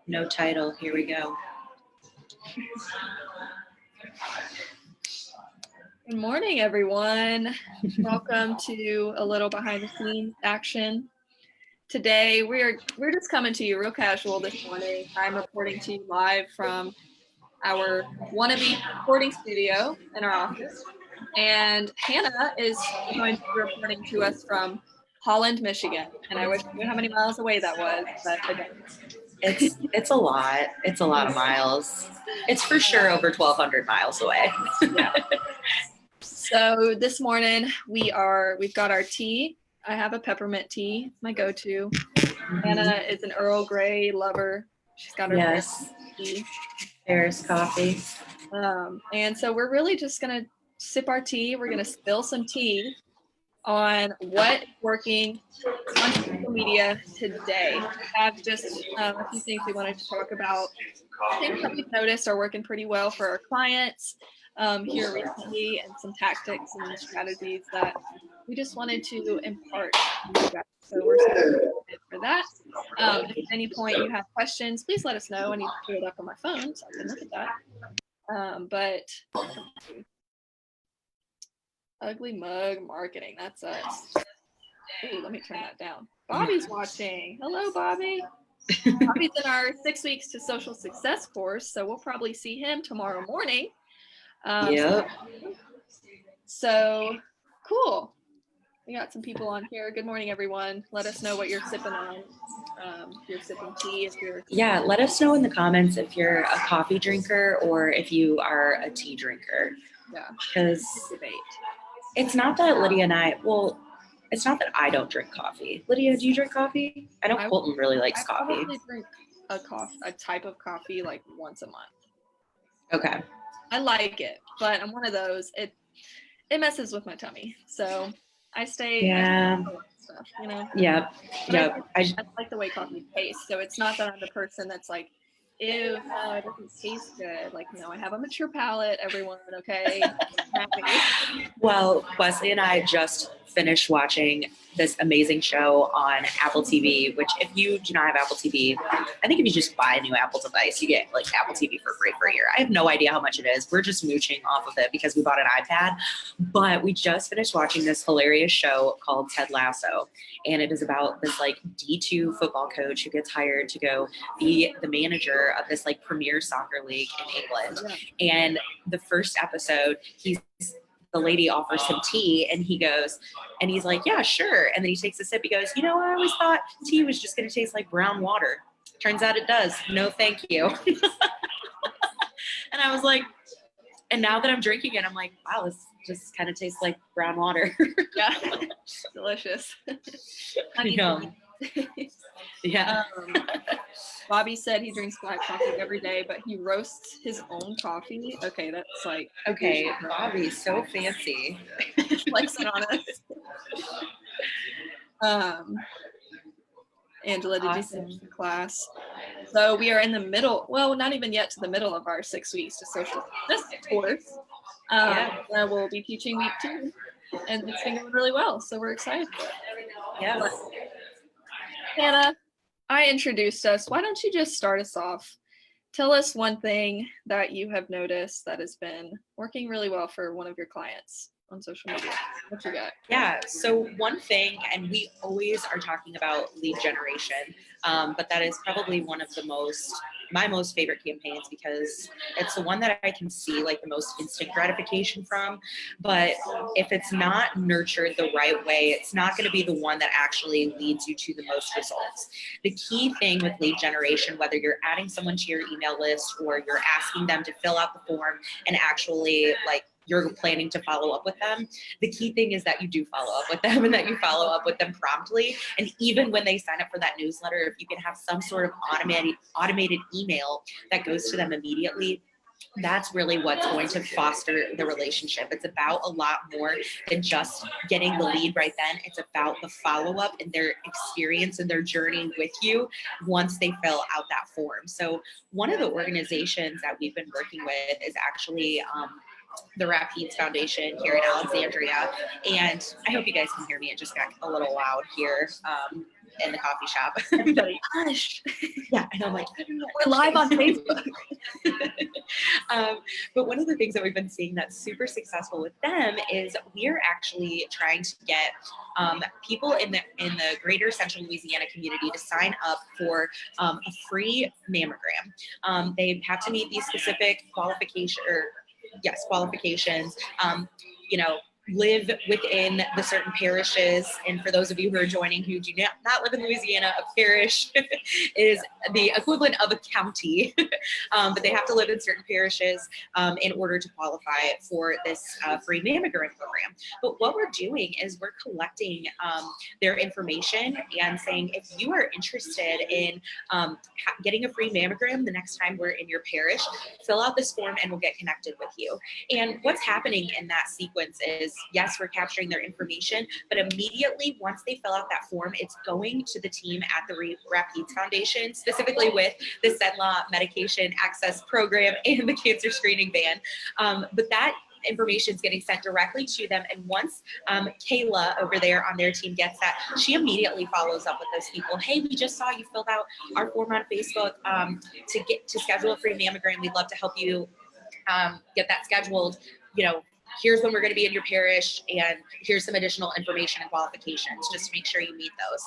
No title. Here we go. Good morning, everyone. Welcome to a little behind the scenes action. Today we're just coming to you real casual this morning. I'm reporting to you live from our wannabe recording studio in our office, and Hannah is going to be reporting to us from Holland, Michigan. And I wish I knew how many miles away that was, but I don't. It's a lot. It's a lot of miles. It's for sure over 1,200 miles away. Yeah. So this morning we've got our tea. I have a peppermint tea, my go-to. Hannah is an Earl Grey lover. She's got her tea. Paris coffee. And so we're really just gonna sip our tea. We're gonna spill some tea on what is working on social media today. We have just a few things we wanted to talk about. Things that we've noticed are working pretty well for our clients here recently, and some tactics and strategies that we just wanted to impart to you guys. So we're so excited for that. If at any point you have questions, please let us know. I need to pull it up on my phone so I can look at that. But ugly mug marketing, that's us. Ooh, let me turn that down. Bobby's watching. Hello, Bobby. Bobby's in our 6 weeks to social success course, so we'll probably see him tomorrow morning. Yep. So cool. We got some people on here. Good morning, everyone. Let us know what you're sipping on. If you're sipping tea, Yeah, let us know in the comments if you're a coffee drinker or if you are a tea drinker. Yeah. Because it's not that Lydia and I, it's not that I don't drink coffee. Lydia, do you drink coffee? I know Colton really likes coffee. I probably drink a type of coffee like once a month. Okay. I like it, but I'm one of those, it messes with my tummy. So I stay stuff, you know? Yep. I like the way coffee tastes. So it's not that I'm the person that's like, ew, no, it doesn't taste good. Like, no, I have a mature palate, everyone, okay? Well, Wesley and I just finished watching this amazing show on Apple TV, which if you do not have Apple TV, I think if you just buy a new Apple device, you get like Apple TV for free for a year. I have no idea how much it is. We're just mooching off of it because we bought an iPad. But we just finished watching this hilarious show called Ted Lasso. And it is about this like D2 football coach who gets hired to go be the manager of this like premier soccer league in England. And the first episode, the lady offers him tea and he goes, and he's like, yeah, sure. And then he takes a sip. He goes, you know, I always thought tea was just going to taste like brown water. Turns out it does. No, thank you. And I was like, and now that I'm drinking it, I'm like, wow, this just kind of tastes like brown water. Yeah. Delicious. Yeah. Bobby said he drinks black coffee every day, but he roasts his own coffee. Okay, that's like... Okay, Bobby's so fancy. Flexing on us. Angela, did you finish the class? So we are in the middle, well, not even yet to the middle of our 6 weeks to social success course. We'll be teaching week 2, and it's been going really well, so we're excited for it. Yes. Hannah, I introduced us. Why don't you just start us off? Tell us one thing that you have noticed that has been working really well for one of your clients on social media. What you got? Yeah, so one thing, and we always are talking about lead generation, but that is probably one of my most favorite campaigns because it's the one that I can see like the most instant gratification from. But if it's not nurtured the right way, it's not going to be the one that actually leads you to the most results. The key thing with lead generation, whether you're adding someone to your email list or you're asking them to fill out the form and actually like you're planning to follow up with them, the key thing is that you do follow up with them and that you follow up with them promptly. And even when they sign up for that newsletter, if you can have some sort of automated email that goes to them immediately, that's really what's going to foster the relationship. It's about a lot more than just getting the lead right then. It's about the follow-up and their experience and their journey with you once they fill out that form. So one of the organizations that we've been working with is actually the Rapides Foundation here in Alexandria. And I hope you guys can hear me. It just got a little loud here. in the coffee shop. Everybody, hush. Yeah, and I'm like, We're live on Facebook. But one of the things that we've been seeing that's super successful with them is we're actually trying to get people in the greater Central Louisiana community to sign up for a free mammogram. They have to meet these specific qualifications. You know, live within the certain parishes. And for those of you who are joining who do not live in Louisiana, a parish is the equivalent of a county, but they have to live in certain parishes in order to qualify for this free mammogram program. But what we're doing is we're collecting their information and saying, if you are interested in getting a free mammogram the next time we're in your parish, fill out this form and we'll get connected with you. And what's happening in that sequence is, yes, we're capturing their information, but immediately once they fill out that form, it's going to the team at the Rapides Foundation, specifically with the Cenla Medication Access Program and the Cancer Screening Ban. But that information is getting sent directly to them. And once Kayla over there on their team gets that, she immediately follows up with those people. Hey, we just saw you filled out our form on Facebook to schedule a free mammogram. We'd love to help you get that scheduled. Here's when we're going to be in your parish, and here's some additional information and qualifications just to make sure you meet those.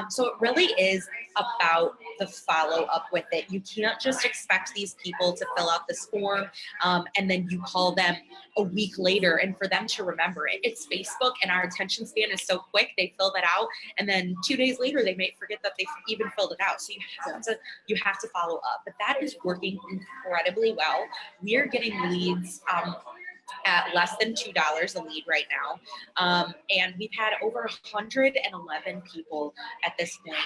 So it really is about the follow up with it. You can't just expect these people to fill out this form and then you call them a week later and for them to remember it. It's Facebook, and our attention span is so quick. They fill that out, and then 2 days later they may forget that they even filled it out. So you have to follow up. But that is working incredibly well. We are getting leads at less than $2 a lead right now. And we've had over 111 people at this point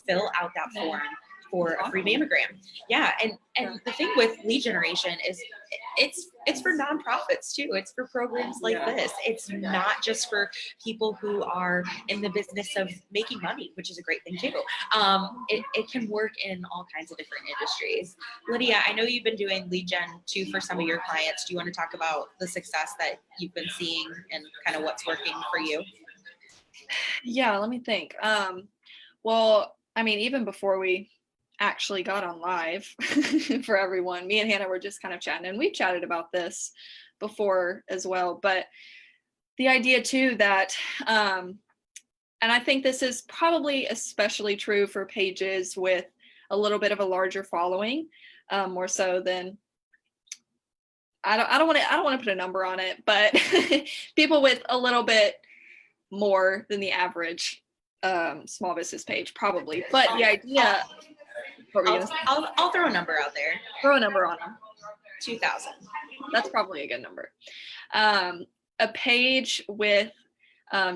fill out that form for a free mammogram. Yeah, and the thing with lead generation is it's for nonprofits too. It's for programs like this. It's not just for people who are in the business of making money, which is a great thing too. It can work in all kinds of different industries. Lydia, I know you've been doing lead gen too for some of your clients. Do you want to talk about the success that you've been seeing and kind of what's working for you? Yeah, let me think. Well, I mean, even before we actually got on live for everyone, me and Hannah were just kind of chatting, and we've chatted about this before as well, but the idea too that and I think this is probably especially true for pages with a little bit of a larger following, more so than I don't want to put a number on it, but people with a little bit more than the average small business page probably. But the idea, I'll throw a number out there. Throw a number on them. 2,000. That's probably a good number. A page with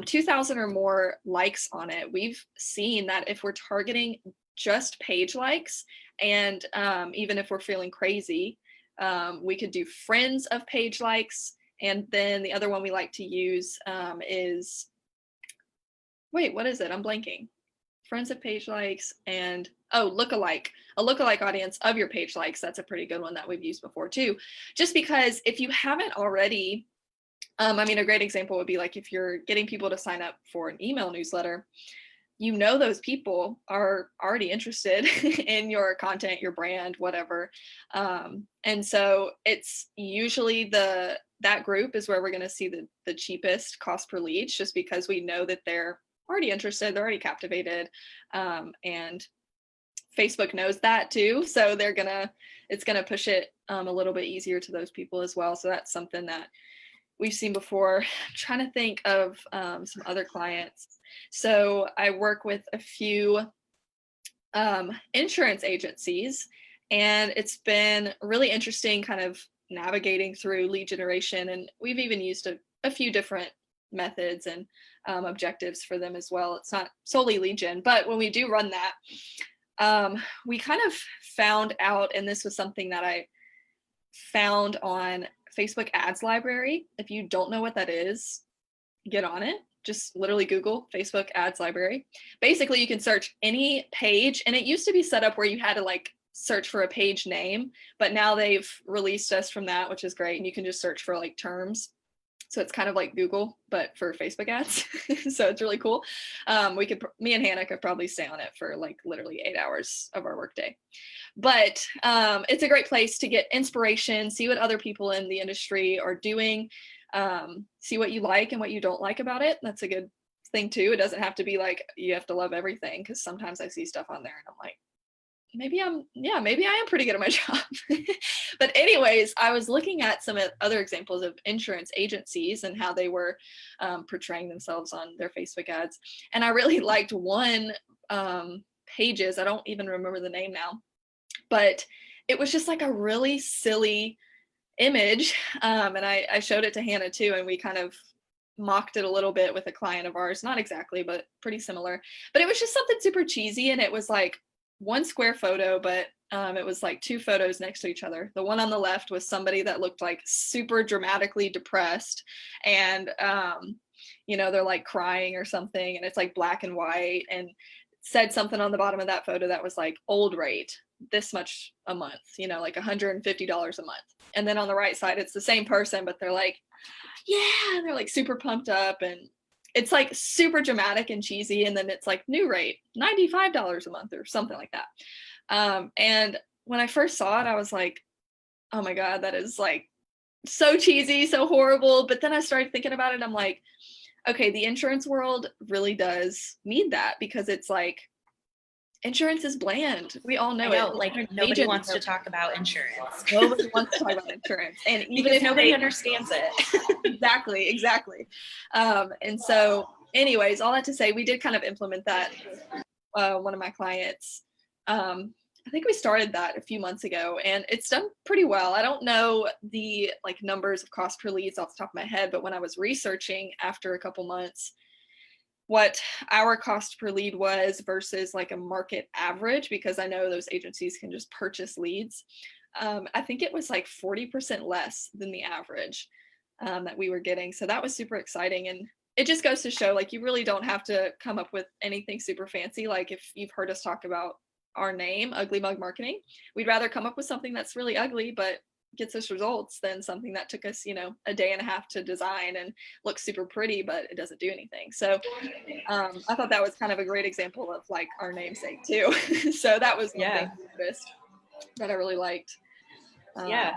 2,000 or more likes on it, we've seen that if we're targeting just page likes, and even if we're feeling crazy, we could do friends of page likes. And then the other one we like to use is, wait, what is it? I'm blanking. Friends of page likes and a lookalike audience of your page likes. That's a pretty good one that we've used before too. Just because if you haven't already, I mean, a great example would be like if you're getting people to sign up for an email newsletter, those people are already interested in your content, your brand, whatever. And so it's usually that group is where we're going to see the cheapest cost per lead, just because we know that they're already interested, they're already captivated, and Facebook knows that too, so it's gonna push it a little bit easier to those people as well. So that's something that we've seen before. I'm trying to think of some other clients. So I work with a few insurance agencies, and it's been really interesting kind of navigating through lead generation, and we've even used a few different methods and objectives for them as well. It's not solely lead gen, but when we do run that, we kind of found out, and this was something that I found on Facebook Ads Library. If you don't know what that is, get on it. Just literally Google Facebook Ads Library. Basically, you can search any page, and it used to be set up where you had to like search for a page name, but now they've released us from that, which is great, and you can just search for like terms. So it's kind of like Google, but for Facebook ads. So it's really cool. Me and Hannah could probably stay on it for like literally 8 hours of our workday. But it's a great place to get inspiration, see what other people in the industry are doing, see what you like and what you don't like about it. That's a good thing too. It doesn't have to be like you have to love everything, because sometimes I see stuff on there and I'm like, maybe I am pretty good at my job. But anyways, I was looking at some other examples of insurance agencies and how they were portraying themselves on their Facebook ads. And I really liked one Pages. I don't even remember the name now, but it was just like a really silly image. And I showed it to Hannah too, and we kind of mocked it a little bit with a client of ours. Not exactly, but pretty similar. But it was just something super cheesy, and it was like one square photo, but it was like two photos next to each other. The one on the left was somebody that looked like super dramatically depressed, and they're like crying or something, and it's like black and white, and said something on the bottom of that photo that was like old rate, this much a month, like $150 a month. And then on the right side, it's the same person, but they're like, yeah, and they're like super pumped up, and it's like super dramatic and cheesy. And then it's like new rate, $95 a month or something like that. And when I first saw it, I was like, oh my God, that is like so cheesy, so horrible. But then I started thinking about it. I'm like, okay, the insurance world really does need that, because it's like, insurance is bland. We all know it. Like nobody wants to talk about insurance. Nobody wants to talk about insurance. And even if nobody understands it. Exactly. And so anyways, all that to say, we did kind of implement that with one of my clients. I think we started that a few months ago, and it's done pretty well. I don't know the like numbers of cost per leads off the top of my head, but when I was researching after a couple months what our cost per lead was versus like a market average, because I know those agencies can just purchase leads, I think it was like 40% less than the average that we were getting. So that was super exciting. And it just goes to show, like, you really don't have to come up with anything super fancy. Like, if you've heard us talk about our name, Ugly Mug Marketing, we'd rather come up with something that's really ugly but gets us results than something that took us, a day and a half to design and looks super pretty, but it doesn't do anything. So I thought that was kind of a great example of like our namesake too. So that was one thing that I really liked. Yeah.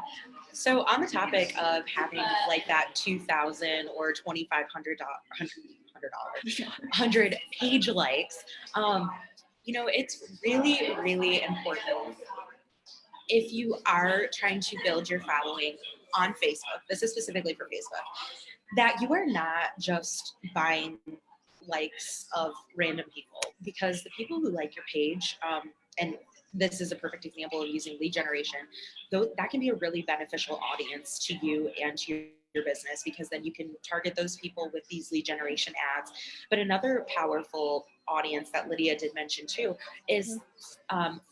So on the topic of having like that $2,000 or $2,500 100 page likes, it's really, really important if you are trying to build your following on Facebook, this is specifically for Facebook, that you are not just buying likes of random people, because the people who like your page, and this is a perfect example of using lead generation, though that can be a really beneficial audience to you and to your business, because then you can target those people with these lead generation ads. But another powerful audience that Lydia did mention too is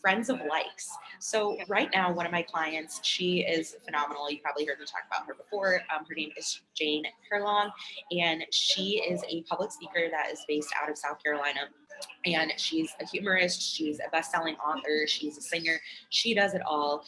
friends of likes. So right now, one of my clients, she is phenomenal. You probably heard me talk about her before. Her name is Jane Herlong, and she is a public speaker that is based out of South Carolina. And she's a humorist, she's a best-selling author, she's a singer, she does it all.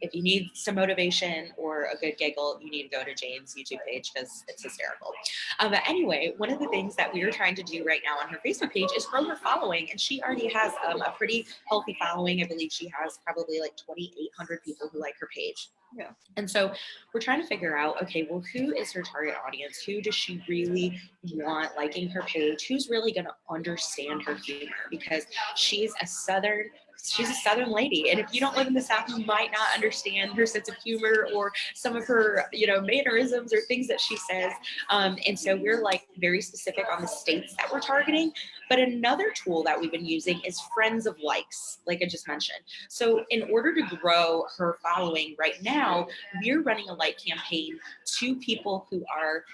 If you need some motivation or a good giggle, you need to go to Jane's YouTube page, because it's hysterical. But anyway, one of the things that we are trying to do right now on her Facebook page is grow her following, and she already has a pretty healthy following. I believe she has probably like 2,800 people who like her page. Yeah. And so we're trying to figure out, okay, well, who is her target audience? Who does she really want liking her page? Who's really going to understand her humor? Because she's a Southern lady. And if you don't live in the South, you might not understand her sense of humor or some of her, mannerisms or things that she says. And so we're like very specific on the states that we're targeting. But another tool that we've been using is friends of likes, like I just mentioned. So in order to grow her following right now, we're running a like campaign to people who are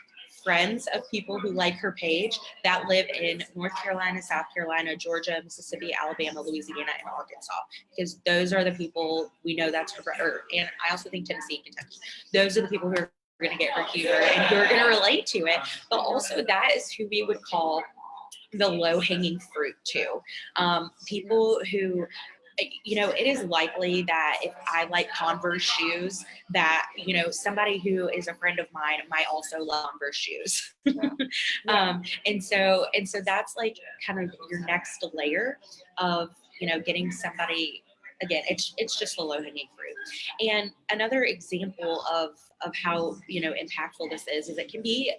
friends of people who like her page that live in North Carolina, South Carolina, Georgia, Mississippi, Alabama, Louisiana, and Arkansas, because those are the people we know that's her, and I also think Tennessee and Kentucky. Those are the people who are going to get her humor and who are going to relate to it. But also that is who we would call the low-hanging fruit too. People who, it is likely that if I like Converse shoes, that, somebody who is a friend of mine might also love Converse shoes. Yeah. And so that's like kind of your next layer of, getting somebody. Again, it's just the low hanging fruit. And another example of how, impactful this is it can be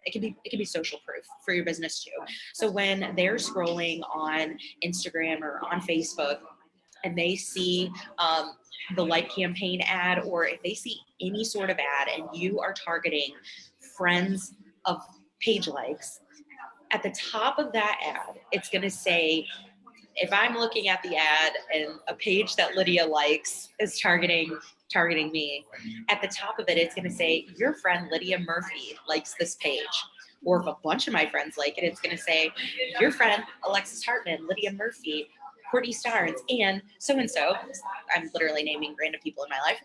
it can be social proof for your business too. So when they're scrolling on Instagram or on Facebook and they see the Like campaign ad, or if they see any sort of ad and you are targeting friends of page likes, at the top of that ad, it's going to say, if I'm looking at the ad and a page that Lydia likes is targeting me, at the top of it, it's going to say, your friend Lydia Murphy likes this page. Or if a bunch of my friends like it, it's going to say, your friend Alexis Hartman, Lydia Murphy, Courtney Starnes, and so. I'm literally naming random people in my life,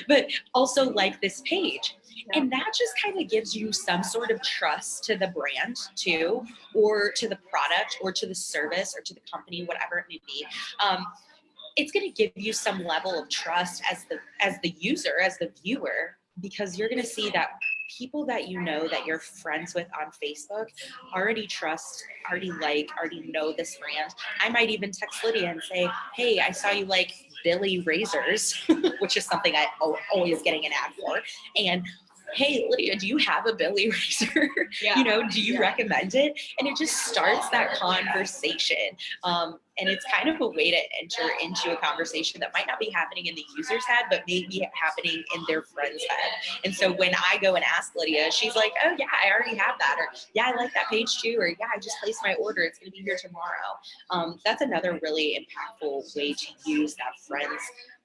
but also like this page. And that just kind of gives you some sort of trust to the brand too, or to the product, or to the service, or to the company, whatever it may be. It's going to give you some level of trust as the user, as the viewer, because you're going to see that people that that you're friends with on Facebook already trust, already know this brand. I might even text Lydia and say, hey, I saw you like Billy Razors, which is something I always getting an ad for. And hey, Lydia, do you have a Billy razor? Yeah. Do you recommend it? And it just starts that conversation. And it's kind of a way to enter into a conversation that might not be happening in the user's head, but maybe happening in their friend's head. And so when I go and ask Lydia, she's like, oh yeah, I already have that. Or yeah, I like that page too. Or yeah, I just placed my order. It's going to be here tomorrow. That's another really impactful way to use that friends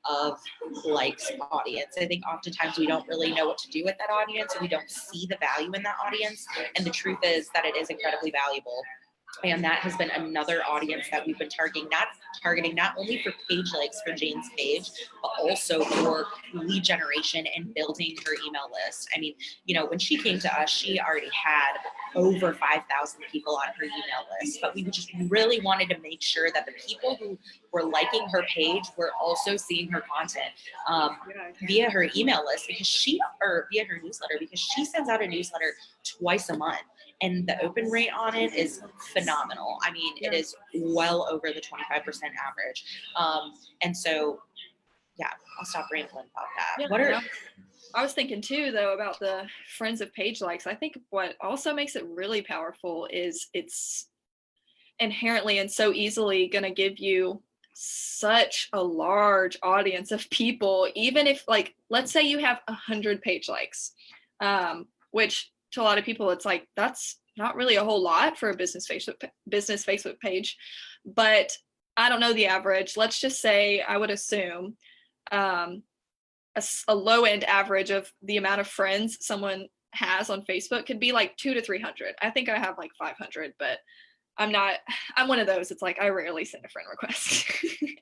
of likes audience. I think oftentimes we don't really know what to do with that audience, or we don't see the value in that audience. And the truth is that it is incredibly valuable. And that has been another audience that we've been targeting not only for page likes for Jane's page, but also for lead generation and building her email list. I mean, when she came to us, she already had over 5,000 people on her email list, but we just really wanted to make sure that the people who were liking her page were also seeing her content via her email list, or via her newsletter, because she sends out a newsletter twice a month. And the open rate on it is phenomenal. I mean, it is well over the 25% average. And so, yeah, I'll stop rambling about that. Yeah, I was thinking too, though, about the friends of page likes. I think what also makes it really powerful is it's inherently and so easily going to give you such a large audience of people, even if, like, let's say you have 100 page likes, which to a lot of people, it's like, that's not really a whole lot for a business Facebook page, but I don't know the average. Let's just say, I would assume a low end average of the amount of friends someone has on Facebook could be like 200 to 300. I think I have like 500, but I'm one of those. It's like, I rarely send a friend request.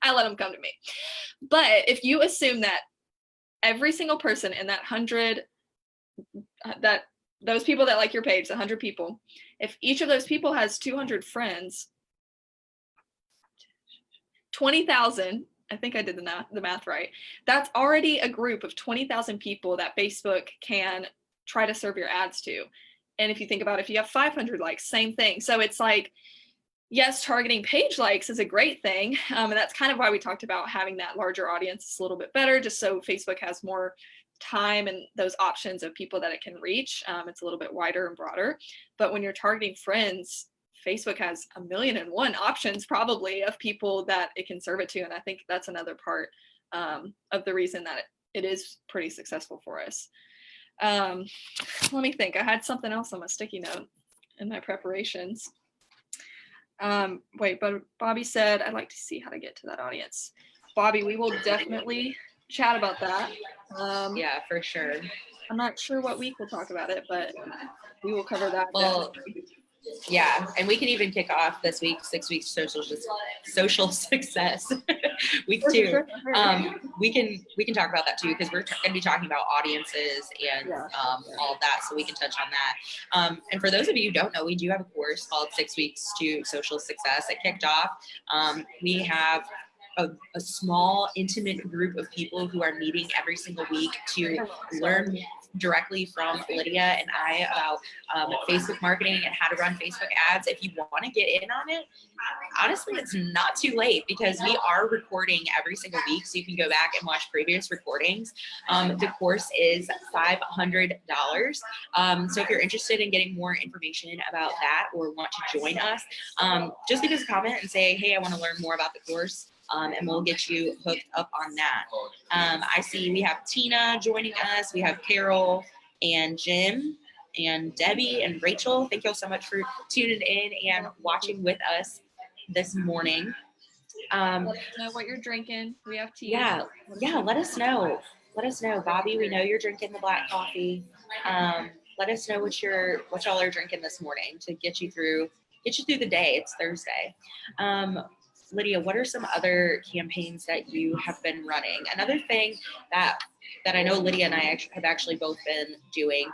I let them come to me. But if you assume that every single person in that 100, those people that like your page, 100 people, if each of those people has 200 friends, 20,000, I think I did the math right, that's already a group of 20,000 people that Facebook can try to serve your ads to. And if you think about it, if you have 500 likes, same thing. So it's like, yes, targeting page likes is a great thing. And that's kind of why we talked about having that larger audience a little bit better, just so Facebook has more time and those options of people that it can reach. It's a little bit wider and broader. But when you're targeting friends, Facebook has 1,000,001 options probably of people that it can serve it to. And I think that's another part of the reason that it is pretty successful for us. Let me think. I had something else on my sticky note in my preparations. But Bobby said, I'd like to see how to get to that audience. Bobby, we will definitely chat about that. Yeah, for sure. I'm not sure what week we'll talk about it, but we will cover that. Well, yeah, and we can even kick off this week, 6 weeks social success. week For 2. sure. We can talk about that too, because we're going to be talking about audiences and Yeah. all of that, so we can touch on that. And for those of you who don't know, we do have a course called 6 Weeks to Social Success. It kicked off. We have a small, intimate group of people who are meeting every single week to learn directly from Lydia and I about Facebook marketing and how to run Facebook ads. If you want to get in on it, honestly, it's not too late, because we are recording every single week, so you can go back and watch previous recordings. The course is $500. So if you're interested in getting more information about that or want to join us, just leave us a comment and say, hey, I want to learn more about the course. And we'll get you hooked up on that. I see we have Tina joining us. We have Carol and Jim and Debbie and Rachel. Thank you all so much for tuning in and watching with us this morning. Let us know what you're drinking. We have tea. Yeah, let us know. Let us know. Bobby, we know you're drinking the black coffee. Let us know what y'all are drinking this morning to get you through the day. It's Thursday. Lydia, what are some other campaigns that you have been running? Another thing that I know Lydia and I have actually both been doing,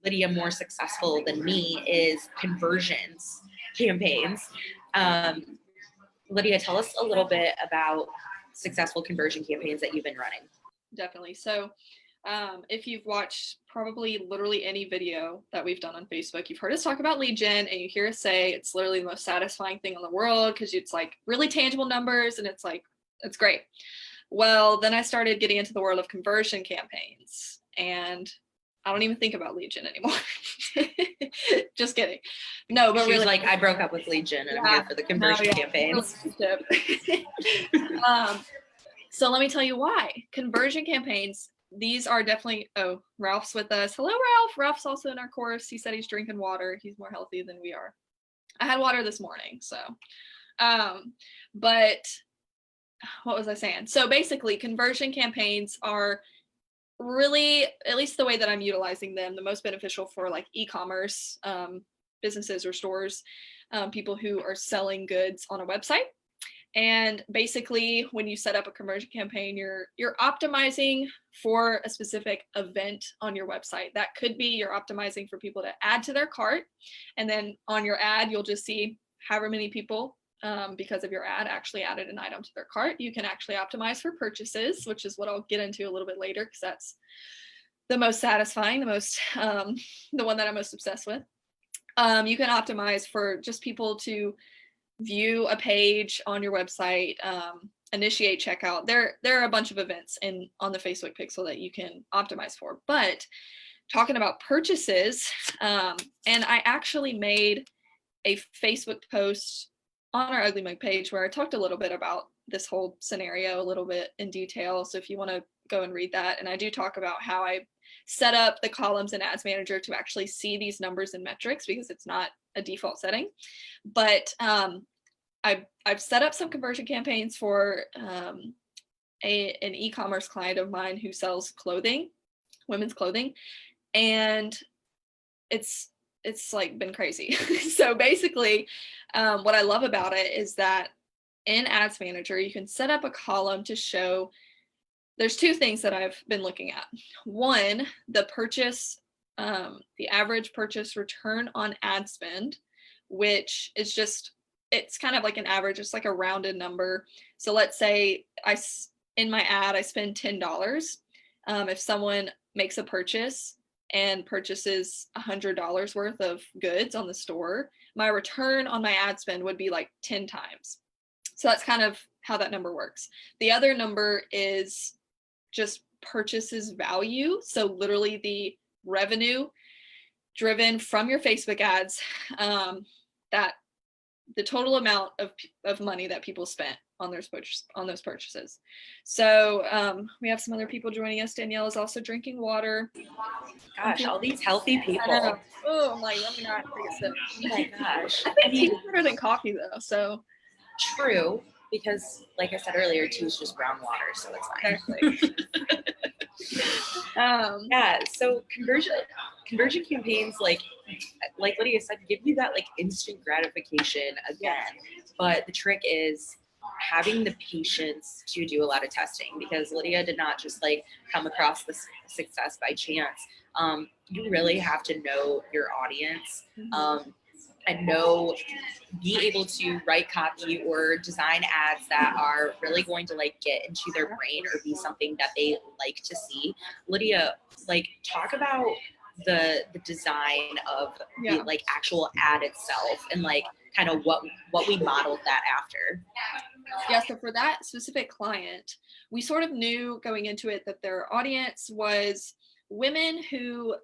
Lydia more successful than me, is conversions campaigns. Lydia, tell us a little bit about successful conversion campaigns that you've been running. Definitely. So if you've watched probably literally any video that we've done on Facebook, you've heard us talk about lead gen, and you hear us say it's literally the most satisfying thing in the world, because it's like really tangible numbers and it's great. Well, then I started getting into the world of conversion campaigns, and I don't even think about lead gen anymore. Just kidding. No, but She really, was like, I broke up with lead gen and I'm here for the conversion campaigns. So let me tell you why. Conversion campaigns, these are definitely, oh, Ralph's with us. Hello, Ralph. Ralph's also in our course. He said he's drinking water. He's more healthy than we are. I had water this morning, so. But what was I saying? So basically, conversion campaigns are really, at least the way that I'm utilizing them, the most beneficial for like e-commerce businesses or stores, people who are selling goods on a website. And basically, when you set up a conversion campaign, you're optimizing for a specific event on your website. That could be you're optimizing for people to add to their cart, and then on your ad, you'll just see however many people, because of your ad, actually added an item to their cart. You can actually optimize for purchases, which is what I'll get into a little bit later, because that's the most satisfying, the one that I'm most obsessed with. You can optimize for just people to view a page on your website, initiate checkout. There are a bunch of events on the Facebook pixel that you can optimize for. But talking about purchases, and I actually made a Facebook post on our Ugly Mug page where I talked a little bit about this whole scenario a little bit in detail. So if you want to go and read that, and I do talk about how I set up the columns in Ads Manager to actually see these numbers and metrics, because it's not a default setting. But I've set up some conversion campaigns for an e-commerce client of mine who sells clothing, women's clothing, and it's like been crazy. So basically, what I love about it is that in Ads Manager, you can set up a column to show, there's two things that I've been looking at. One, the purchase, the average purchase return on ad spend, which is just, it's kind of like an average, it's like a rounded number. So let's say in my ad, I spend $10. If someone makes a purchase and purchases $100 worth of goods on the store, my return on my ad spend would be like 10 times. So that's kind of how that number works. The other number is just purchases value. So literally the revenue driven from your Facebook ads, that the total amount of money that people spent on those purchases. So we have some other people joining us. Danielle is also drinking water. Gosh, all these healthy people. Oh, I'm like, let me not take a sip. Oh my gosh. I think tea's better than coffee though. So true, because like I said earlier, tea is just brown water, so it's fine. Exactly. Yeah, so conversion campaigns, like Lydia said, give you that like instant gratification again. But the trick is having the patience to do a lot of testing, because Lydia did not just like come across this success by chance. You really have to know your audience, and be able to write copy or design ads that are really going to like get into their brain or be something that they like to see. Lydia, like, talk about the design of the like actual ad itself, and like kind of what we modeled that after. Yeah, so for that specific client, we sort of knew going into it that their audience was women who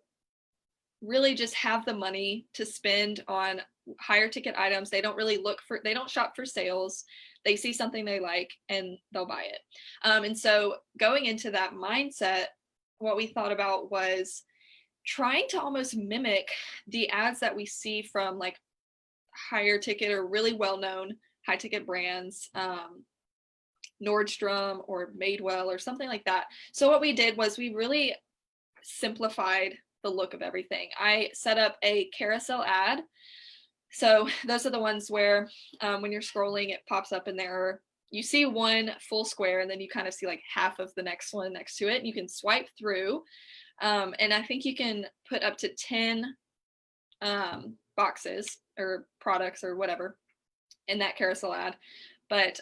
really just have the money to spend on higher ticket items. They don't really they don't shop for sales. They see something they like and they'll buy it. And so going into that mindset, what we thought about was trying to almost mimic the ads that we see from like higher ticket or really well-known high ticket brands, Nordstrom or Madewell or something like that. So what we did was we really simplified the look of everything. I set up a carousel ad. So those are the ones where when you're scrolling, it pops up in there. You see one full square and then you kind of see like half of the next one next to it. And you can swipe through. And I think you can put up to 10 boxes or products or whatever in that carousel ad. But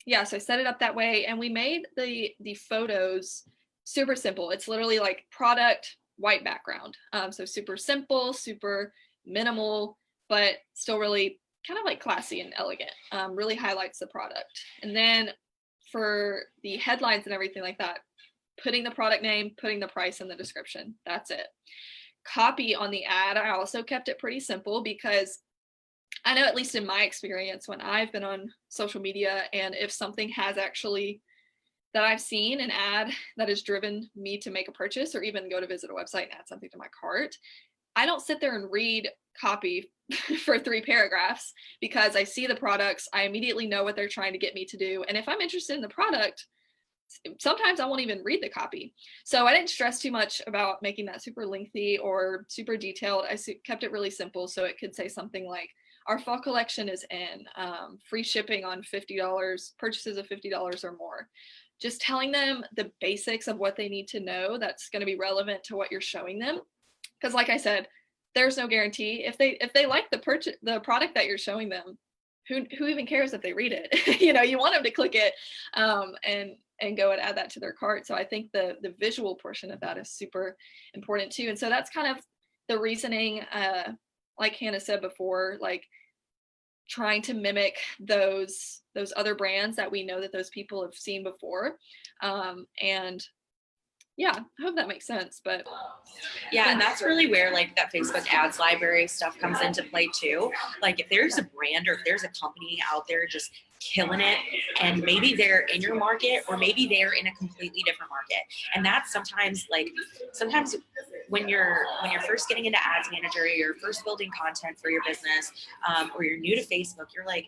yeah, so I set it up that way, and we made the photos super simple. It's literally like product, white background. So super simple, super minimal, but still really kind of like classy and elegant. Really highlights the product. And then for the headlines and everything like that, putting the product name, putting the price in the description. That's it. Copy on the ad, I also kept it pretty simple, because I know, at least in my experience, when I've been on social media, and if something has actually, that I've seen an ad that has driven me to make a purchase or even go to visit a website and add something to my cart, I don't sit there and read copy for 3 paragraphs, because I see the products, I immediately know what they're trying to get me to do. And if I'm interested in the product, sometimes I won't even read the copy. So I didn't stress too much about making that super lengthy or super detailed. I kept it really simple, so it could say something like, our fall collection is in, free shipping on $50, purchases of $50 or more. Just telling them the basics of what they need to know that's going to be relevant to what you're showing them. Because like I said, there's no guarantee. If they like the product that you're showing them, who even cares if they read it? You know, you want them to click it and go and add that to their cart. So I think the visual portion of that is super important too. And so that's kind of the reasoning, like Hannah said before, like trying to mimic those other brands that we know that those people have seen before. And yeah, I hope that makes sense. But yeah, and that's really where like that Facebook ads library stuff comes into play too. Like if there's a brand or if there's a company out there just killing it, and maybe they're in your market or maybe they're in a completely different market, and that's sometimes when you're first getting into ads manager, or you're first building content for your business, or you're new to Facebook, you're like,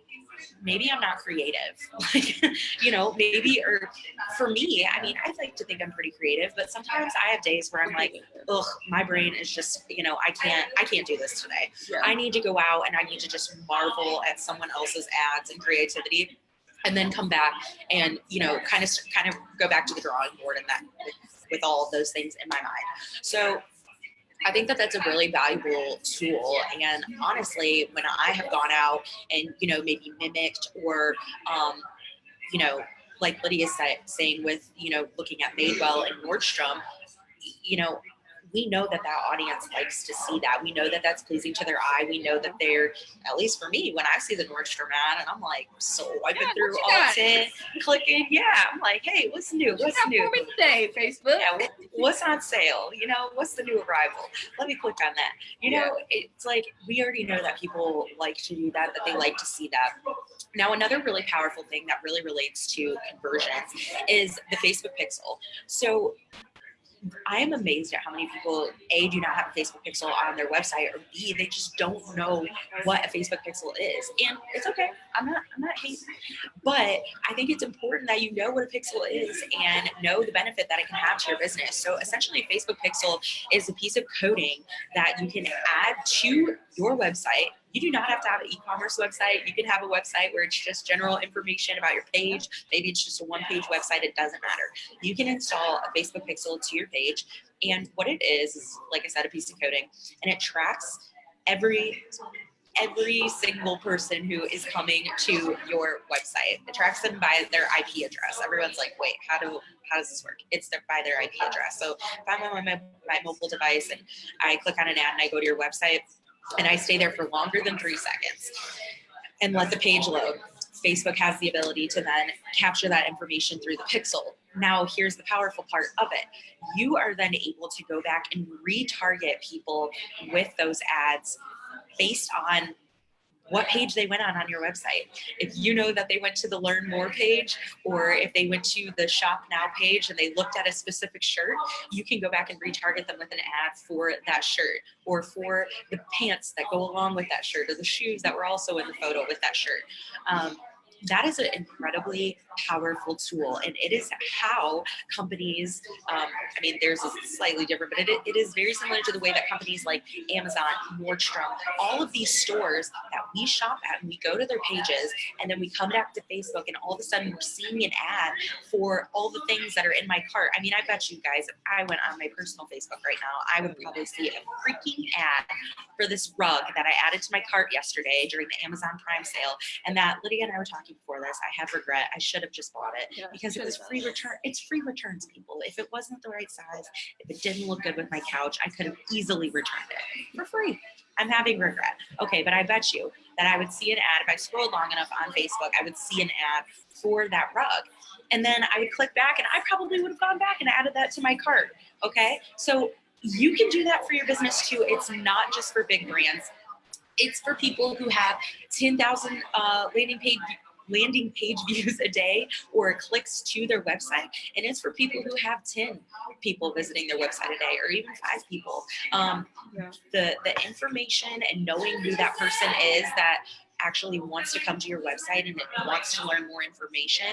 maybe I'm not creative. Like, you know, maybe, or for me, I mean, I like to think I'm pretty creative, but sometimes I have days where I'm like, ugh, my brain is just, you know, I can't do this today. Yeah. I need to go out and I need to just marvel at someone else's ads and creativity, and then come back and, you know, kind of go back to the drawing board, and that with all of those things in my mind. So I think that that's a really valuable tool. And honestly, when I have gone out and, you know, maybe mimicked or, you know, like Lydia saying with, you know, looking at Madewell and Nordstrom, you know, we know that audience likes to see that. We know that that's pleasing to their eye. We know that they're, at least for me, when I see the Nordstrom ad and I'm like swiping through all 10, clicking, I'm like, hey, what's new? What's new? For me today, Facebook. Yeah, what's on sale? You know, what's the new arrival? Let me click on that. You know, it's like we already know that people like to do that they like to see that. Now, another really powerful thing that really relates to conversions is the Facebook pixel. So I am amazed at how many people, A, do not have a Facebook pixel on their website, or B, they just don't know what a Facebook pixel is. And it's okay. I'm not hating. But I think it's important that you know what a pixel is and know the benefit that it can have to your business. So essentially, a Facebook pixel is a piece of coding that you can add to your website You do not have to have an e-commerce website. You can have a website where it's just general information about your page. Maybe it's just a one-page website. It doesn't matter. You can install a Facebook pixel to your page. And what it is, like I said, a piece of coding, and it tracks every single person who is coming to your website. It tracks them by their IP address. Everyone's like, wait, how does this work? It's by their IP address. So if I'm on my mobile device and I click on an ad and I go to your website and I stay there for longer than 3 seconds and let the page load, Facebook has the ability to then capture that information through the pixel. Now, here's the powerful part of it. You are then able to go back and retarget people with those ads based on what page they went on your website. If you know that they went to the Learn More page, or if they went to the Shop Now page and they looked at a specific shirt, you can go back and retarget them with an ad for that shirt, or for the pants that go along with that shirt, or the shoes that were also in the photo with that shirt. That is an incredibly powerful tool, and it is how companies, theirs is slightly different, but it is very similar to the way that companies like Amazon, Nordstrom, all of these stores that we shop at, and we go to their pages, and then we come back to Facebook, and all of a sudden we're seeing an ad for all the things that are in my cart. I mean, I bet you guys, if I went on my personal Facebook right now, I would probably see a freaking ad for this rug that I added to my cart yesterday during the Amazon Prime sale, and that Lydia and I were talking before this. I have regret. I should have just bought it because it was free return. It's free returns, people. If it wasn't the right size, if it didn't look good with my couch, I could have easily returned it for free. I'm having regret. Okay, but I bet you that I would see an ad, if I scrolled long enough on Facebook, I would see an ad for that rug. And then I would click back, and I probably would have gone back and added that to my cart. Okay, so you can do that for your business too. It's not just for big brands. It's for people who have 10,000 landing page views a day or clicks to their website. And it's for people who have 10 people visiting their website a day, or even 5 people. The information and knowing who that person is that actually wants to come to your website and wants to learn more information,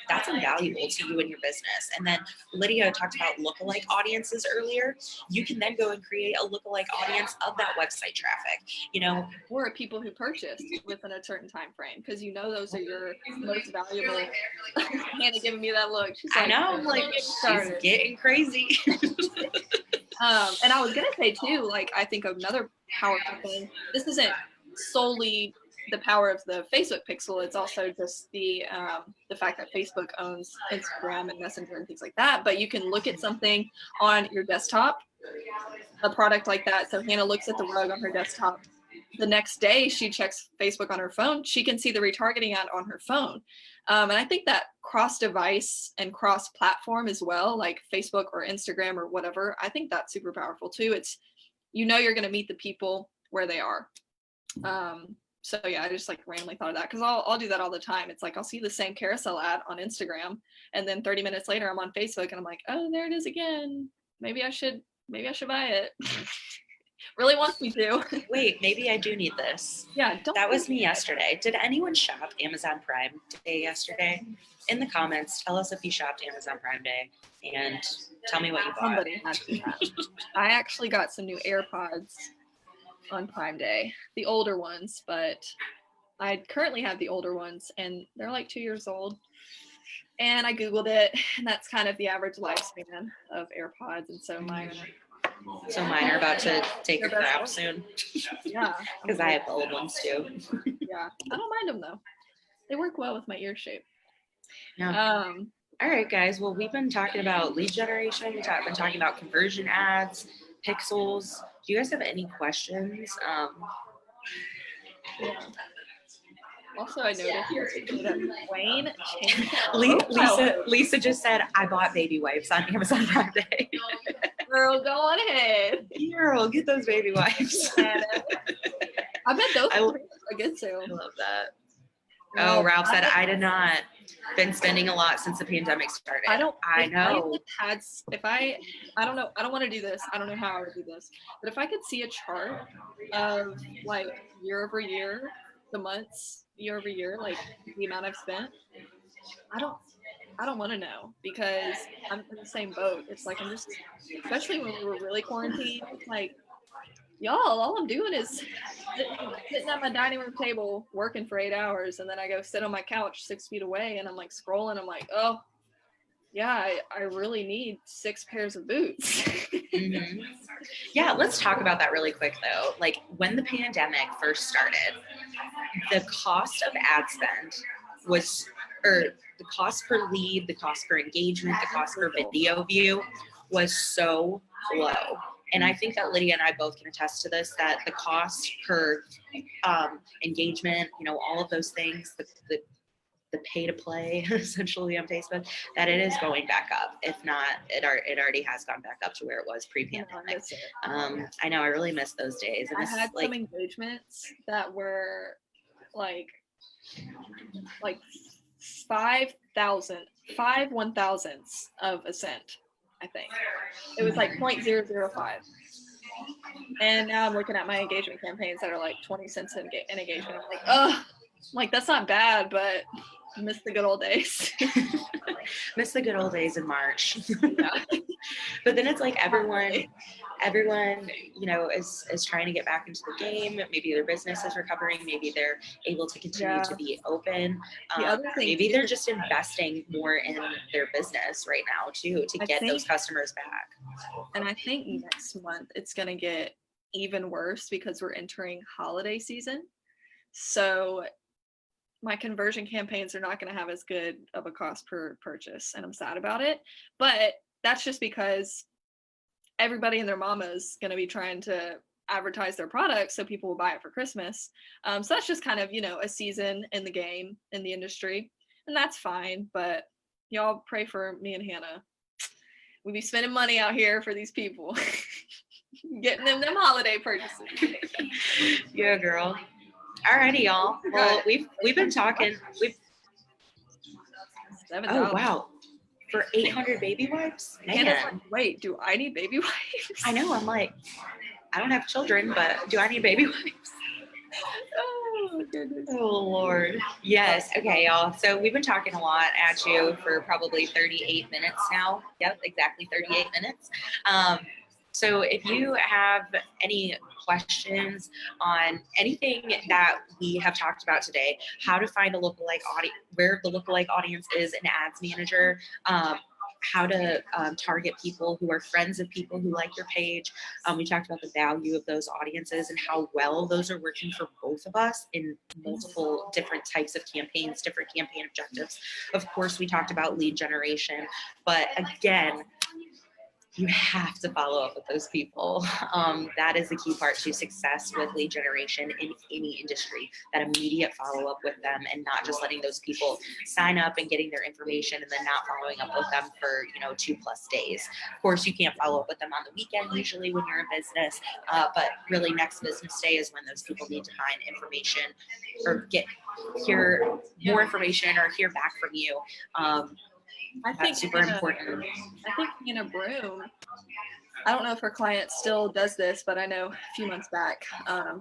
that's invaluable to you and your business. And then Lydia talked about lookalike audiences earlier. You can then go and create a lookalike audience of that website traffic, or people who purchased within a certain time frame, because those are your most valuable. Hannah giving me that look. She's like, I know, I'm like, she's getting crazy. And I was gonna say too, like, I think another powerful thing, this isn't solely the power of the Facebook pixel, it's also just the fact that Facebook owns Instagram and Messenger and things like that. But you can look at something on your desktop, a product like that. So Hannah looks at the rug on her desktop. The next day she checks Facebook on her phone, she can see the retargeting ad on her phone. And I think that cross-device and cross-platform as well, like Facebook or Instagram or whatever, I think that's super powerful too. It's, you're going to meet the people where they are. So yeah, I just like randomly thought of that, because I'll do that all the time. It's like I'll see the same carousel ad on Instagram, and then 30 minutes later I'm on Facebook and I'm like, oh, there it is again. Maybe I should buy it. Really wants me to. Wait, maybe I do need this. Yeah, that was me yesterday. Did anyone shop Amazon Prime Day yesterday? In the comments, tell us if you shopped Amazon Prime Day and tell me what you bought. Somebody had to have. I actually got some new AirPods on Prime Day, the older ones, but I currently have the older ones and they're like 2 years old. And I Googled it, and that's kind of the average lifespan of AirPods. And so mine are about to take a crap soon. Yeah. Because I have the old ones too. Yeah. I don't mind them though. They work well with my ear shape. Yeah. All right, guys. Well, we've been talking about lead generation. We've been talking about conversion ads, pixels. Do you guys have any questions? Yeah. Also, I noticed that Wayne changed Lisa just said, I bought baby wipes on Amazon Prime Day. Girl, go on ahead. Girl, get those baby wipes. I bet those are a good sale. I love that. Oh, Ralph said, I did not. Been spending a lot since the pandemic started. I know. I don't know. I don't want to do this. I don't know how I would do this. But if I could see a chart of like year over year, the months, year over year, like the amount I've spent, I don't want to know, because I'm in the same boat. It's like I'm just, especially when we were really quarantined, like y'all, all I'm doing is sitting at my dining room table working for 8 hours, and then I go sit on my couch 6 feet away, and I'm like scrolling. I'm like, oh, yeah, I really need 6 pairs of boots. Mm-hmm. Yeah, let's talk about that really quick though. Like when the pandemic first started, the cost of ad spend was, or the cost per lead, the cost per engagement, the cost per video view was so low. And I think that Lydia and I both can attest to this, that the cost per engagement, you know, all of those things, the pay to play essentially on Facebook, that it is going back up. If not, it already has gone back up to where it was pre-pandemic. I know, I really miss those days. I had some engagements that were like 5,000, 5/1000ths of a cent, I think. It was like 0.005. And now I'm looking at my engagement campaigns that are like 20 cents an engagement. I'm like, oh, like that's not bad, but miss the good old days. Miss the good old days in March. Yeah. But then it's like everyone, you know, is trying to get back into the game. Maybe their business is recovering. Maybe they're able to continue to be open. The other thing maybe they're just investing more in their business right now too, to get those customers back. And I think next month it's going to get even worse because we're entering holiday season. So my conversion campaigns are not going to have as good of a cost per purchase, and I'm sad about it. But that's just because everybody and their mama is going to be trying to advertise their products so people will buy it for Christmas. So that's just kind of, you know, a season in the game, in the industry, and that's fine. But y'all pray for me and Hannah. We be spending money out here for these people, getting them holiday purchases. Yeah, girl. Alrighty, y'all. Well, we've been talking. Oh wow, for 800 baby wipes. Man. Like, wait, do I need baby wipes? I know. I'm like, I don't have children, but do I need baby wipes? Oh goodness. Oh Lord. Yes. Okay, y'all. So we've been talking a lot at you for probably 38 minutes now. Yep, exactly 38 minutes. So if you have any questions on anything that we have talked about today, how to find a lookalike audience, where the lookalike audience is in Ads Manager, how to target people who are friends of people who like your page. We talked about the value of those audiences and how well those are working for both of us in multiple different types of campaigns, different campaign objectives. Of course, we talked about lead generation, but again, you have to follow up with those people. That is the key part to success with lead generation in any industry, that immediate follow-up with them and not just letting those people sign up and getting their information and then not following up with them for, 2+ days. Of course, you can't follow up with them on the weekend usually when you're in business, but really next business day is when those people need to find information or hear more information or hear back from you. I think that's super important. I think Hannah Broom, I don't know if her client still does this, but I know a few months back,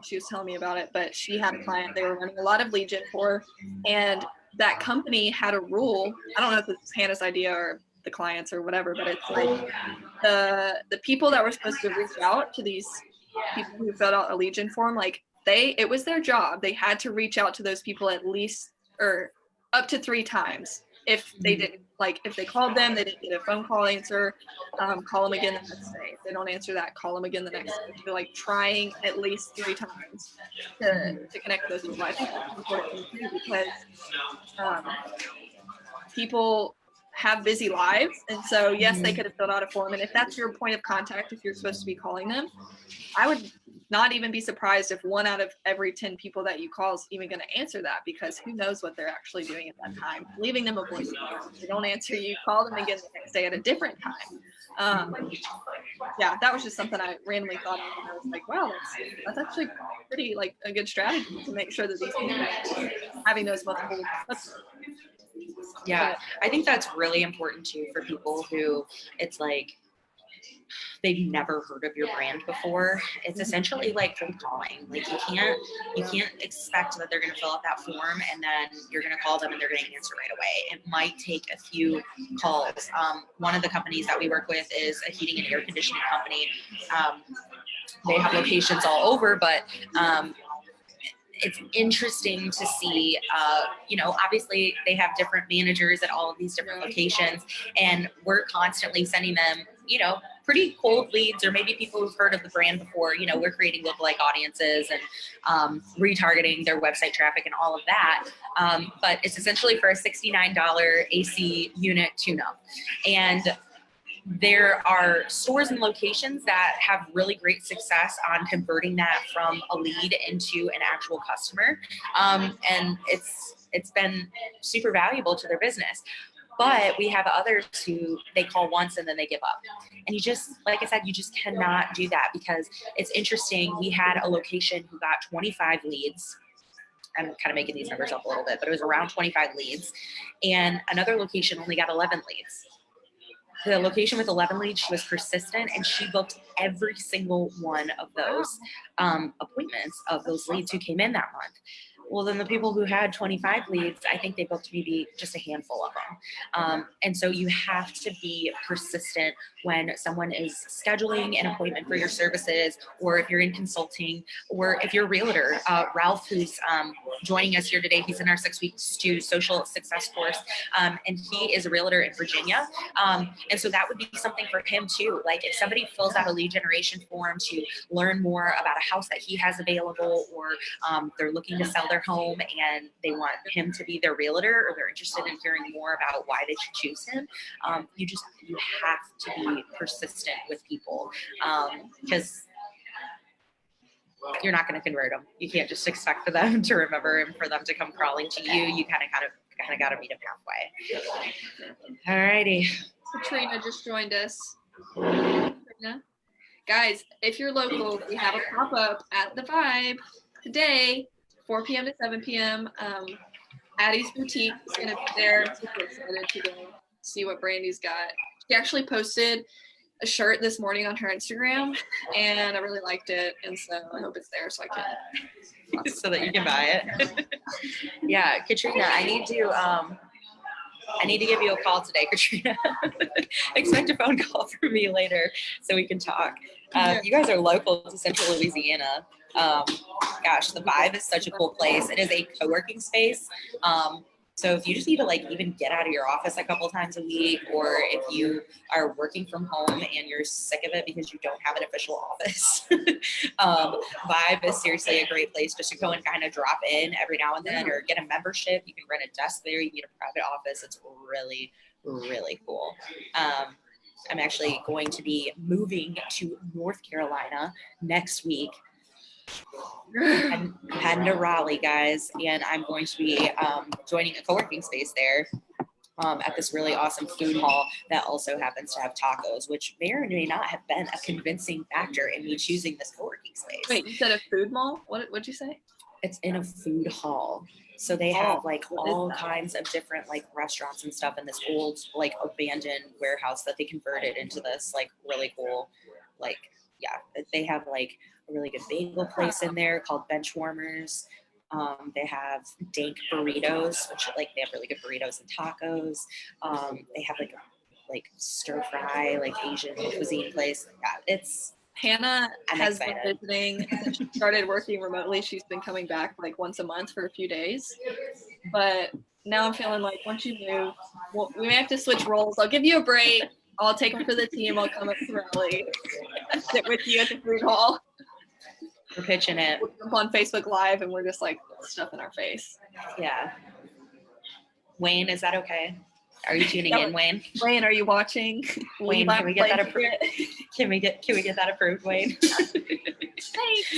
she was telling me about it, but she had a client they were running a lot of lead gen for, and that company had a rule. I don't know if it's Hannah's idea or the clients or whatever, but it's like the people that were supposed to reach out to these people who filled out a lead gen form, like it was their job. They had to reach out to those people at least or up to 3 times. If they didn't, like if they called them, they didn't get a phone call answer, call them again the next day. If they don't answer that, call them again the next day. They're like trying at least 3 times to connect those people. I think that's important too, because people have busy lives, and so yes, they could have filled out a form, and if that's your point of contact, if you're supposed to be calling them, I would not even be surprised if 1 out of every 10 people that you call is even going to answer that, because who knows what they're actually doing at that time. Leaving them a voicemail, if they don't answer you, call them again the next day at a different time. Yeah, that was just something I randomly thought of, and I was like, wow, that's actually pretty like a good strategy to make sure that these people are having those multiple customers. Yeah, I think that's really important too for people who it's like they've never heard of your brand before. It's essentially like cold calling. Like you can't expect that they're going to fill out that form and then you're going to call them and they're going to answer right away. It might take a few calls. One of the companies that we work with is a heating and air conditioning company. they have locations all over, but it's interesting to see, obviously they have different managers at all of these different locations, and we're constantly sending them, pretty cold leads, or maybe people who've heard of the brand before. We're creating lookalike audiences and retargeting their website traffic and all of that. But it's essentially for a $69 AC unit tune-up. And there are stores and locations that have really great success on converting that from a lead into an actual customer. And it's been super valuable to their business. But we have others who they call once and then they give up. And you just, like I said, you just cannot do that, because it's interesting. We had a location who got 25 leads. I'm kind of making these numbers up a little bit, but it was around 25 leads. And another location only got 11 leads. The location with 11 leads, she was persistent, and she booked every single one of those appointments of those leads who came in that month. Well, then the people who had 25 leads, I think they booked maybe just a handful of them. And so you have to be persistent when someone is scheduling an appointment for your services, or if you're in consulting, or if you're a realtor. Ralph, who's joining us here today, he's in our 6 weeks to social success course, and he is a realtor in Virginia. And so that would be something for him too. Like if somebody fills out a lead generation form to learn more about a house that he has available, or they're looking to sell their home and they want him to be their realtor, or they're interested in hearing more about why they should choose him, you have to be persistent with people, because you're not going to convert them. You can't just expect for them to remember and for them to come crawling to you. You kind of got to meet them halfway. All righty. Katrina just joined us. Katrina. Guys, if you're local, we have a pop-up at the Vibe today, 4 p.m. to 7 p.m. Addie's Boutique is going to be there. I'm super excited to go see what Brandy's got. She actually posted a shirt this morning on her Instagram, and I really liked it, and so I hope it's there so I can so that you can buy it. Yeah, Katrina, I need to give you a call today, Katrina. Expect a phone call from me later so we can talk. You guys are local to Central Louisiana. Gosh, the Vibe is such a cool place. It is a co-working space. So if you just need to even get out of your office a couple times a week, or if you are working from home and you're sick of it because you don't have an official office, Vibe is seriously a great place just to go and kind of drop in every now and then, or get a membership. You can rent a desk there. You can get a private office. It's really, really cool. I'm actually going to be moving to North Carolina next week. I'm heading to Raleigh, guys, and I'm going to be joining a co-working space there at this really awesome food hall that also happens to have tacos, which may or may not have been a convincing factor in me choosing this co-working space. Wait, you said a food mall? What'd you say? It's in a food hall. So they have all kinds of different restaurants and stuff in this old abandoned warehouse that they converted into this really cool they have a really good bagel place in there called Benchwarmers. They have dank burritos, which they have really good burritos and tacos. They have a stir fry Asian cuisine place. Yeah, Hannah has been excited. visiting. She started working remotely. She's been coming back once a month for a few days. But now I'm feeling once you move, we may have to switch roles. I'll give you a break. I'll take them for the team. I'll come up to Raleigh, sit with you at the food hall. We're pitching it. We'll jump on Facebook Live and we're just stuff in our face. Yeah. Wayne, is that okay? Are you tuning in, Wayne? Wayne, are you watching? Wayne, can we get that approved? Can we get that approved, Wayne? Thanks.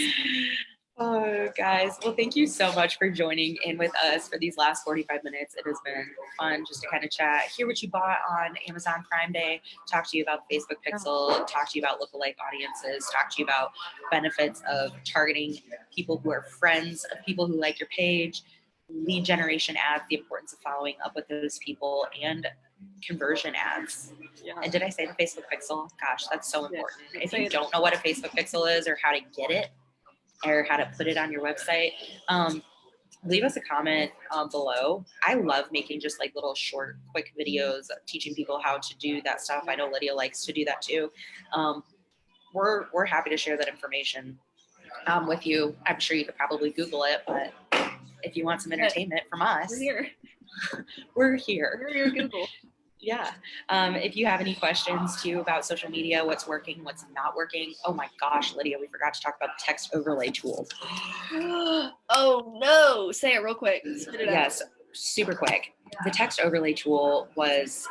Oh, guys. Well, thank you so much for joining in with us for these last 45 minutes. It has been fun just to kind of chat, hear what you bought on Amazon Prime Day, talk to you about Facebook Pixel, talk to you about lookalike audiences, talk to you about benefits of targeting people who are friends of people who like your page, lead generation ads, the importance of following up with those people, and conversion ads. Yeah. And did I say the Facebook Pixel? Gosh, that's so important. If you don't know what a Facebook Pixel is or how to get it or how to put it on your website, leave us a comment below. I love making just little short, quick videos teaching people how to do that stuff. I know Lydia likes to do that too. we're happy to share that information with you. I'm sure you could probably Google it, but if you want some entertainment from us, We're here. we're here. We're your Google. Yeah. If you have any questions too about social media, what's working, what's not working. Oh my gosh, Lydia, we forgot to talk about the text overlay tool. Oh no! Say it real quick. Spit it out. Yes, super quick. The text overlay tool was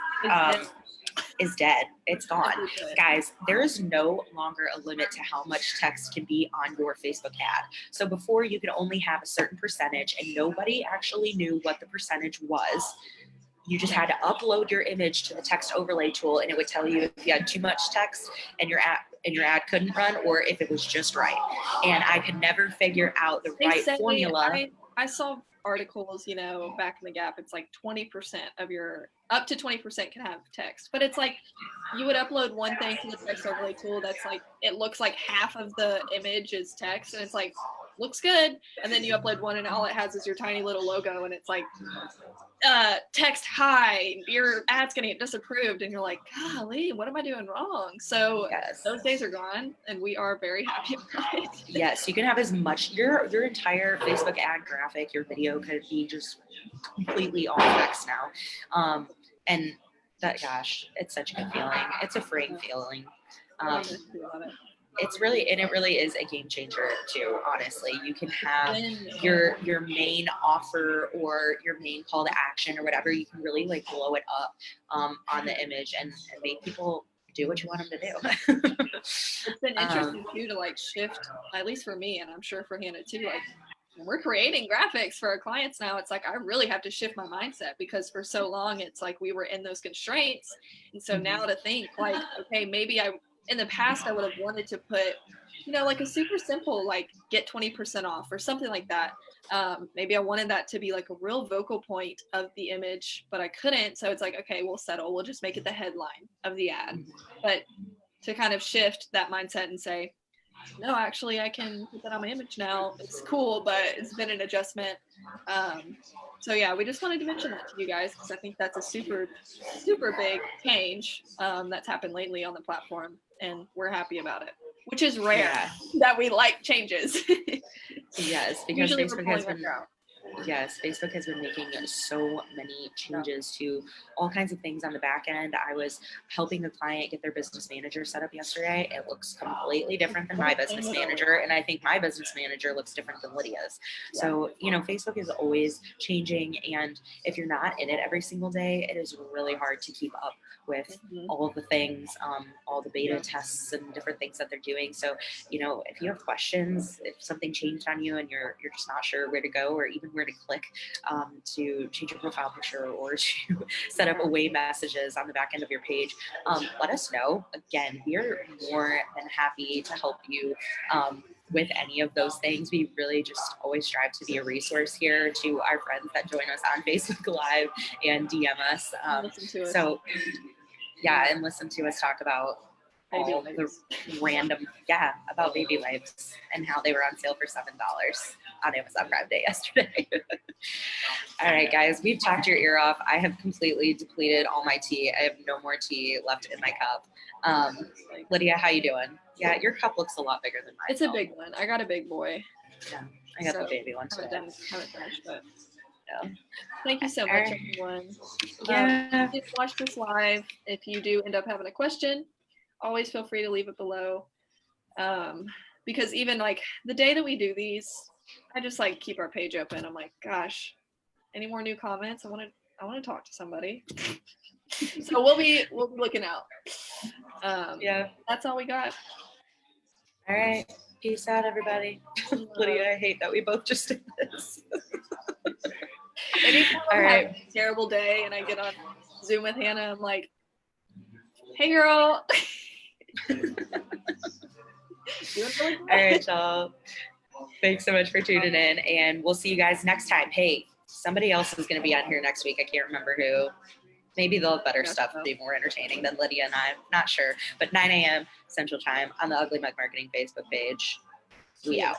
is dead. It's gone. Guys, there is no longer a limit to how much text can be on your Facebook ad. So before, you could only have a certain percentage and nobody actually knew what the percentage was. You just had to upload your image to the text overlay tool and it would tell you if you had too much text and your ad couldn't run, or if it was just right. And I could never figure out the right formula. I saw articles, you know, back in the Gap, it's like 20% of your, up to 20% can have text. But it's like, you would upload one thing to the text overlay tool that's like, it looks like half of the image is text, and it's like, looks good. And then you upload one and all it has is your tiny little logo, and it's like, text hi, your ad's gonna get disapproved, and you're like, golly, what am I doing wrong? So yes, those days are gone, and we are very happy about it. Yes, you can have as much, your entire Facebook ad graphic, your video could be just completely all text now. And that, gosh, it's such a good feeling. It's a freeing feeling. It's really, and it really is a game changer too, honestly. You can have your main offer or your main call to action or whatever, you can really like blow it up on the image and make people do what you want them to do. It's been interesting too to like shift, at least for me, and I'm sure for Hannah too, like when we're creating graphics for our clients now, it's like I really have to shift my mindset, because for so long it's like we were in those constraints. And so now to think like, okay, maybe in the past I would have wanted to put, you know, like a super simple, like get 20% off or something like that. Maybe I wanted that to be like a real vocal point of the image, but I couldn't. So it's like, okay, we'll settle. We'll just make it the headline of the ad. But to kind of shift that mindset and say, no, actually I can put that on my image now. It's cool, but it's been an adjustment. So yeah, we just wanted to mention that to you guys, because I think that's a super, super big change that's happened lately on the platform, and we're happy about it, which is rare that we like changes. Yes, because Facebook has been, Facebook has been making so many changes to all kinds of things on the back end. I was helping a client get their business manager set up yesterday. It looks completely different than my business manager, and I think my business manager looks different than Lydia's. So, you know, Facebook is always changing, and if you're not in it every single day, it is really hard to keep up with all of the things, all the beta tests and different things that they're doing. So, you know, if you have questions, if something changed on you and you're just not sure where to go or even where to click to change your profile picture or to set up away messages on the back end of your page, let us know. Again, we are more than happy to help you with any of those things. We really just always strive to be a resource here to our friends that join us on Facebook Live and DM us. So yeah, and listen to us talk about all the random, about baby wipes and how they were on sale for $7 on Amazon Prime Day yesterday. All right, guys, we've talked your ear off. I have completely depleted all my tea. I have no more tea left in my cup. Lydia, how you doing? Yeah, your cup looks a lot bigger than mine. It's a big one. I got a big boy. Yeah, I got the baby one too. Haven't finished, but thank you so much, everyone. Just watch this live. If you do end up having a question, always feel free to leave it below. Because even like the day that we do these, I just like keep our page open. I'm like, gosh, any more new comments? I want to talk to somebody. So we'll be looking out. That's all we got. All right. Peace out, everybody. Lydia, I hate that we both just did this. Anytime I have a terrible day and I get on Zoom with Hannah, I'm like, hey, girl. All right, y'all. Thanks so much for tuning in, and we'll see you guys next time. Hey, somebody else is going to be on here next week. I can't remember who. Maybe they'll have better stuff and be more entertaining than Lydia and I. Not sure. But 9 a.m. Central Time on the Ugly Mug Marketing Facebook page. We out.